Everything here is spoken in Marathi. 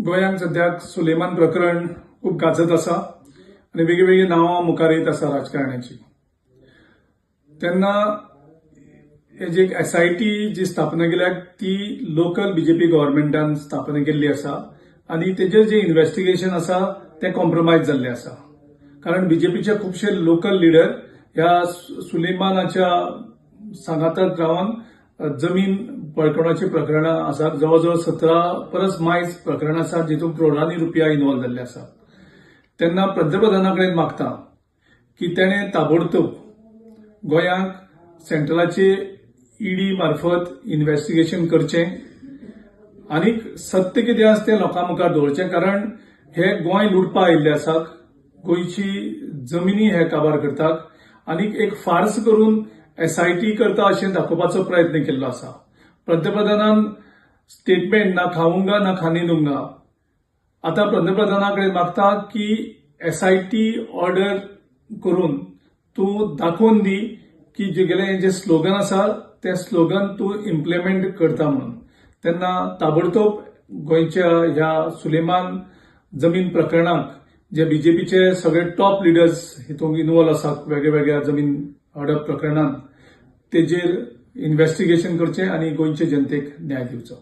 गोंयांत सद्याक सुलेमान प्रकरण खूब गाजत आसा आनी वेगळीवेगळी नांवां मुखार येत आसा राजकारण्याची. तेन्ना हेजी एक SIT जी स्थापना केल्या ती लोकल BJP गव्हर्नमेंटान स्थापना केल्ली आसा आनी तेजेर जे इन्व्हेस्टिगेशन आसा ते कॉम्प्रोमायज जाल्ले आसा. कारण BJPचे खुबशे लोकल लिडर ह्या सुलेमानाच्या सांगाताक रावन जमीन बळकावणाची प्रकरणां आसात. जवळजवळ 17 परस मायज प्रकरणां आसात जितून करोडांनी रुपया इन्वॉल्व जाल्ले आसात. तेन्ना पंतप्रधानाकडेन मागता की तेणें ताबडतोब गोंयांक सेंट्रलाचे ED मार्फत इन्व्हेस्टिगेशन करचें आनी सत्य कितें आसा तें लोकां मुखार दवरचें. कारण हे गोंय लुटपा आयिल्ले आसात, गोंयची जमिनी हे काबार करतात आनी एक फार्स करून SIT करता अशें दाखोवपाचो प्रयत्न केल्लो आसा. पंतप्रधानान स्टेटमेंट ना खाऊंगा ना खाने दूंगा. आता पंतप्रधानाकडे मागता की SIT ऑर्डर करून तूं दाखोवन दी की जे स्लोगन आसा ते स्लोगन तूं इम्प्लिमेंट करता म्हणून. तेन्ना ताबडतोब गोंयच्या ह्या सुलेमान जमीन प्रकरणाक जे BJPचे सगळे टॉप लिडर्स हितून इन्वॉल्व आसात वेगळ्या जमीन हडप प्रकरणांत तेजेर इन्व्हेस्टिगेशन करचें आनी गोंयचे जनतेक न्याय दिवचो.